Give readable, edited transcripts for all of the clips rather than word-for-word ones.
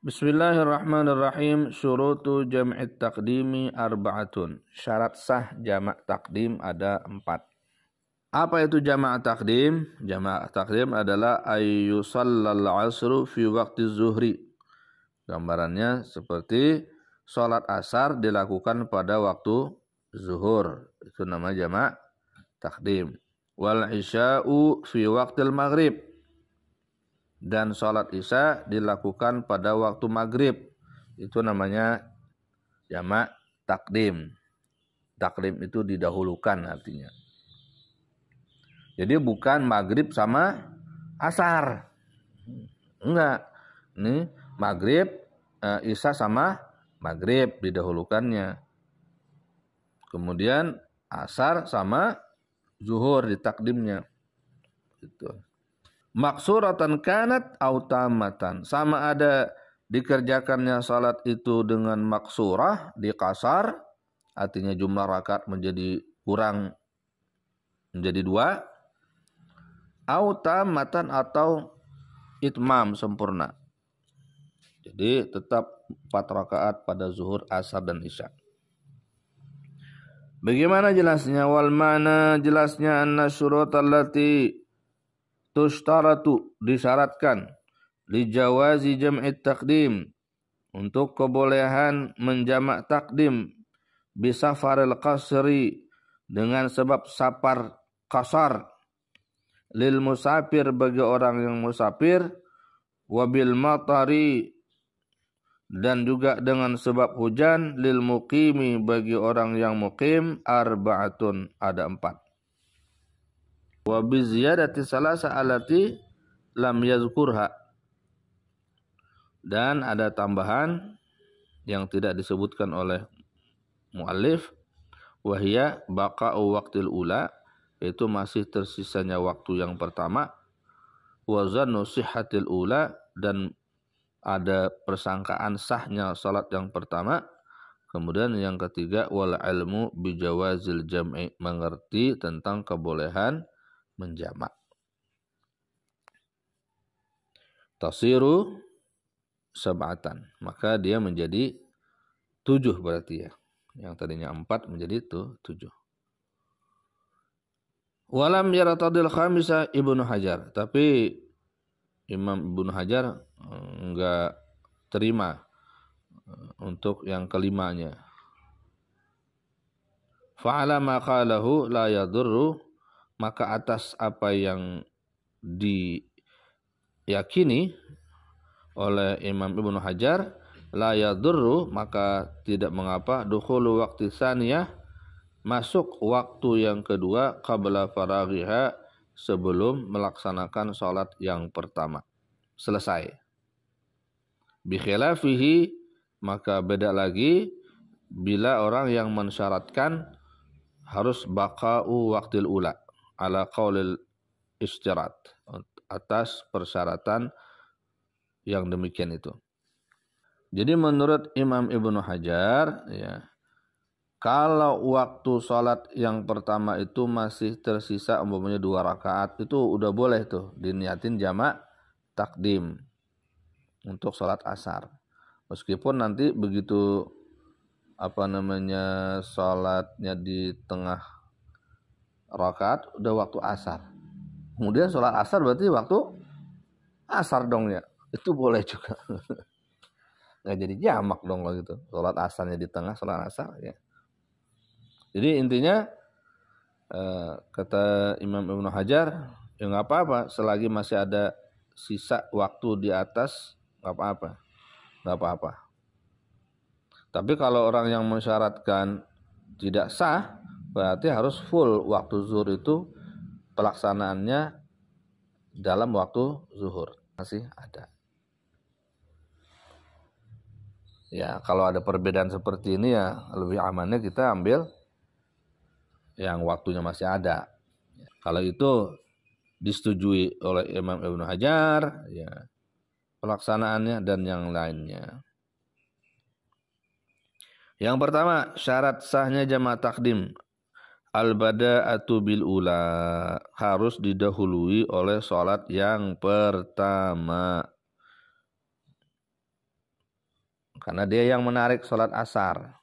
Bismillahirrahmanirrahim. Syurutu jam'i taqdimi arba'atun. Syarat sah jamak takdim ada 4. Apa itu jamak takdim? Jamak takdim adalah ayyusallal asru fi waqti zuhri. Gambarannya seperti sholat asar dilakukan pada waktu zuhur. Itu nama jamak takdim. Wal isya'u fi waqtil maghrib. Dan sholat isya dilakukan pada waktu maghrib. Itu namanya jamak takdim. Takdim itu didahulukan artinya. Jadi bukan maghrib sama asar. Enggak. Ini maghrib, isya sama maghrib didahulukannya. Kemudian asar sama zuhur ditakdimnya. Gitu. Maksuratan kanat au tamatan. Sama ada dikerjakannya salat itu dengan maksurah, dikasar, artinya jumlah rakaat menjadi kurang, menjadi 2, au tamatan atau itmam sempurna. Jadi tetap 4 rakaat pada zuhur, asar dan isya. Bagaimana jelasnya? Wal mana jelasnya anna syurutal lati tushtaratu disyaratkan li jawazi jam'i taqdim untuk kebolehan menjamak takdim bisafaril qasri dengan sebab safar qasar lil musafir bagi orang yang musafir wabil matari dan juga dengan sebab hujan lil muqimi bagi orang yang muqim arba'atun ada 4. Wa bi ziyadati salasa alati lam yazkurha. Dan ada tambahan yang tidak disebutkan oleh muallif, wahia baqa'u waqtil ula, itu masih tersisanya waktu yang pertama, wa zannu sihhatil ula, dan ada persangkaan sahnya salat yang pertama. Kemudian yang ketiga, wal ilmu bijawazil jam'i, mengerti tentang kebolehan menjamak. Tasiru sab'atan, maka dia menjadi 7 berarti ya. Yang tadinya 4 menjadi 7. Walam yaratadil khamisa Ibnu Hajar, tapi Imam Ibnu Hajar enggak terima untuk yang kelimanya. Fa'ala ma qalahu la yadurru, maka atas apa yang diyakini oleh Imam Ibnu Hajar, la yadurru, maka tidak mengapa, dukhulu waqti tsaniyah, masuk waktu yang kedua, qabla faraghiha, sebelum melaksanakan salat yang pertama selesai. Bi khilafihi, maka beda lagi bila orang yang mensyaratkan harus baqa'u waqtil ula ala qaulil istirat, atas persyaratan yang demikian itu. Jadi menurut Imam Ibnu Hajar ya, kalau waktu salat yang pertama itu masih tersisa umpamanya 2 rakaat, itu udah boleh tuh diniatin jamak takdim untuk salat asar. Meskipun nanti begitu salatnya di tengah rakaat udah waktu asar. Kemudian sholat asar berarti waktu asar dong ya. Itu boleh juga. Nggak jadi jamak dong kalau gitu. Sholat asarnya di tengah sholat asar ya. Jadi intinya kata Imam Ibnu Hajar, ya nggak apa-apa selagi masih ada sisa waktu di atas, nggak apa-apa. Tapi kalau orang yang mensyaratkan tidak sah, berarti harus full waktu zuhur itu pelaksanaannya dalam waktu zuhur. Masih ada. Ya, kalau ada perbedaan seperti ini ya lebih amannya kita ambil yang waktunya masih ada. Kalau itu disetujui oleh Imam Ibnu Hajar, ya pelaksanaannya dan yang lainnya. Yang pertama, syarat sahnya jamak takdim. Al-bada'atu bil ula, harus didahului oleh salat yang pertama. Karena dia yang menarik sholat asar.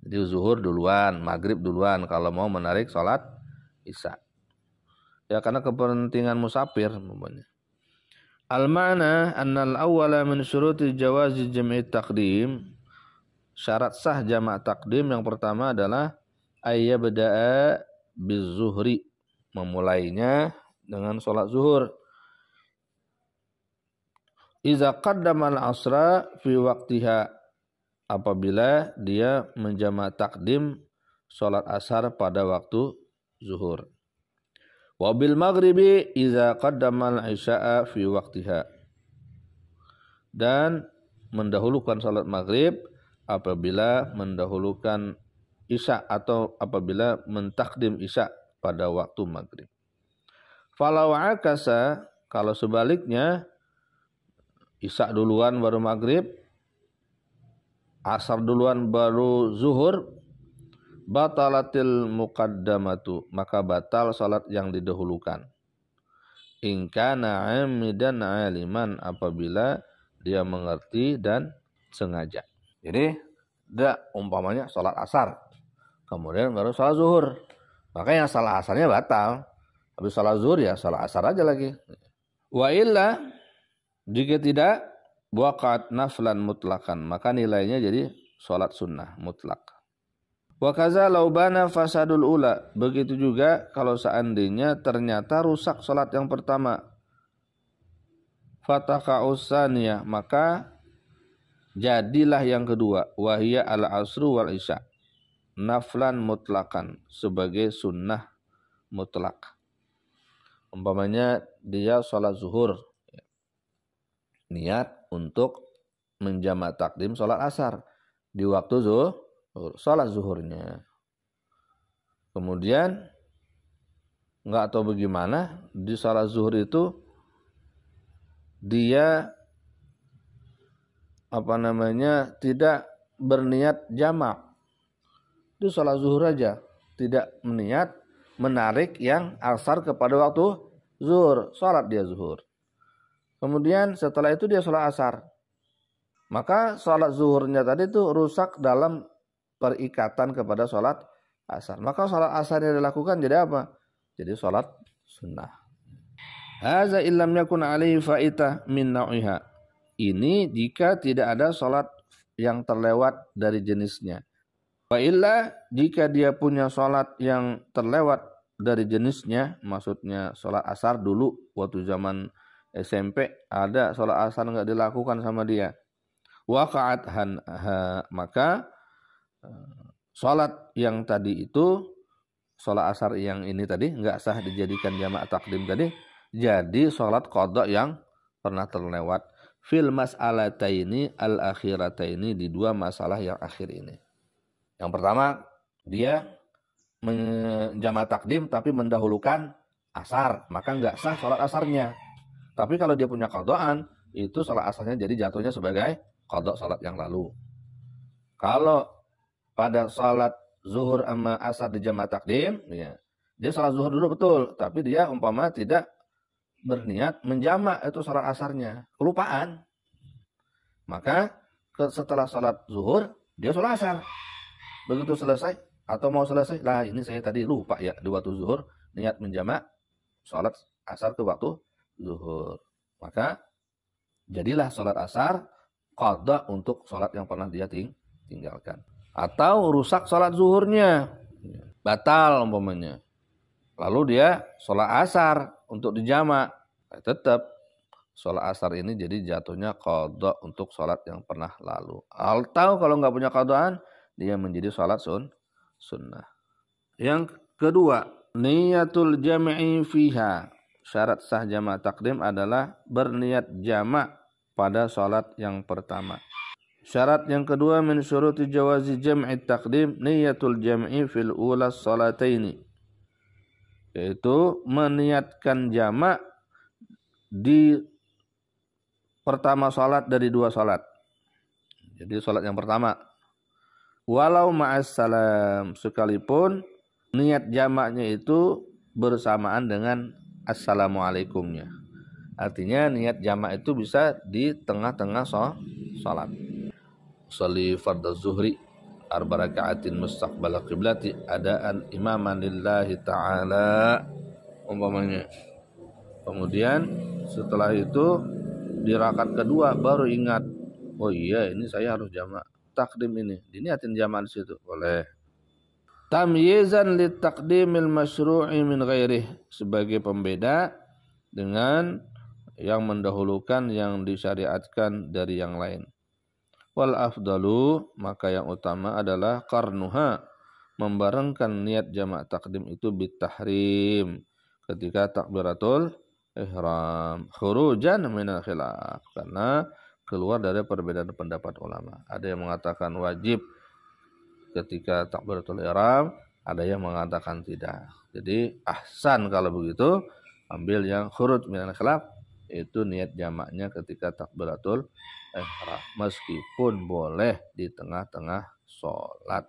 Jadi zuhur duluan, maghrib duluan kalau mau menarik sholat isya. Ya karena kepentingan musafir. Al-ma'na annal awwala min syuruti jawazi jam'i taqdim. Syarat sah jamak takdim yang pertama adalah ayyabda'a bizuhri. Memulainya dengan sholat zuhur. Iza qaddama al-asra fi waqtiha. Apabila dia menjamak takdim sholat asar pada waktu zuhur. Wabil maghribi iza qaddama al-isya'a fi waqtiha. Dan mendahulukan sholat maghrib apabila mendahulukan isya atau apabila mentakdim isya pada waktu maghrib. Falau akasa, kalau sebaliknya isya duluan baru maghrib, asar duluan baru zuhur, batalatil muqaddamatu, maka batal salat yang didahulukan. In kana 'amidan 'aliman, apabila dia mengerti dan sengaja. Jadi tidak umpamanya salat asar kemudian baru salat zuhur, maka yang salat asarnya batal. Habis salat zuhur ya salat asar aja lagi. Wa illa, jika tidak, waqat naflan mutlakan, maka nilainya jadi sholat sunnah mutlak. Wa kaza law bana fasadul ula, begitu juga kalau seandainya ternyata rusak sholat yang pertama. Fataqa'us saniyah, maka jadilah yang kedua, wahia al-asru wal isya, naflan mutlakan, sebagai sunnah mutlak. Umpamanya dia sholat zuhur, niat untuk menjamak takdim sholat asar di waktu zuhur, sholat zuhurnya. Kemudian nggak tahu bagaimana di sholat zuhur itu dia tidak berniat jamak. Di sholat zuhur aja tidak berniat menarik yang asar kepada waktu zuhur, sholat dia zuhur. Kemudian setelah itu dia sholat asar. Maka sholat zuhurnya tadi itu rusak dalam perikatan kepada sholat asar. Maka sholat asarnya dilakukan jadi apa? Jadi sholat sunnah. Haza illam yakun alaihi fa'itah min nau'iha. Ini jika tidak ada sholat yang terlewat dari jenisnya. Wa illa, jika dia punya sholat yang terlewat dari jenisnya, maksudnya sholat asar dulu waktu zaman SMP ada sholat asar nggak dilakukan sama dia, waqa'at hanha, maka sholat yang tadi itu, sholat asar yang ini tadi nggak sah dijadikan jamak takdim tadi, jadi sholat qada yang pernah terlewat fil mas'alataini al-akhirataini, di dua masalah yang akhir ini. Yang pertama dia menjamak takdim tapi mendahulukan asar, maka nggak sah sholat asarnya. Tapi kalau dia punya qadaan, itu sholat asarnya jadi jatuhnya sebagai qada sholat yang lalu. Kalau pada sholat zuhur sama asar dijamak takdim, ya, dia sholat zuhur dulu betul, tapi dia umpama tidak berniat menjamak itu sholat asarnya, kelupaan. Maka setelah sholat zuhur, dia sholat asar. Begitu selesai, atau mau selesai, lah ini saya tadi lupa ya, di waktu zuhur, niat menjamak sholat asar ke waktu zuhur, maka jadilah sholat asar qada untuk sholat yang pernah dia tinggalkan. Atau rusak sholat zuhurnya, batal umpamanya, lalu dia sholat asar untuk dijamak, tetap sholat asar ini jadi jatuhnya qada untuk sholat yang pernah lalu. Atau kalau nggak punya qadaan, dia menjadi sholat sunnah. Yang kedua, niyatul jam'i fiha. Syarat sah jamak takdim adalah berniat jamak pada sholat yang pertama. Syarat yang kedua, min syuruti jawazi jam'i takdim niyatul jam'i fil ula sholataini, yaitu meniatkan jamak di pertama sholat dari dua sholat. Jadi sholat yang pertama, walau ma'as salam, sekalipun niat jamaknya itu bersamaan dengan assalamualaikumnya. Artinya niat jamak itu bisa di tengah-tengah sholat. sholli fardhu zuhri arba raka'atin mustaqbala qiblati adaan imaman lillahi ta'ala umpamanya. Kemudian setelah itu di rakaat kedua baru ingat, oh iya ini saya harus jamak takdim ini, diniatin jamak di situ boleh. Tamyizan li taqdimil masyru'i min ghairih, sebagai pembeda dengan yang mendahulukan yang disyariatkan dari yang lain. Wal afdalu, maka yang utama adalah qarnuha, membarengkan niat jamak takdim itu bitahrim ketika takbiratul ihram khurujan minal khilaf, karena keluar dari perbedaan pendapat ulama. Ada yang mengatakan wajib ketika takbiratul ihram, ada yang mengatakan tidak. Jadi ahsan kalau begitu ambil yang khuruj minal khilaf, itu niat jamaknya ketika takbiratul ihram, meskipun boleh di tengah-tengah sholat.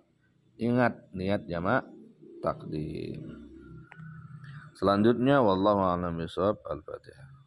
Ingat niat jamak takdim. Selanjutnya wallahu a'lam bishawab. Al-Fatihah.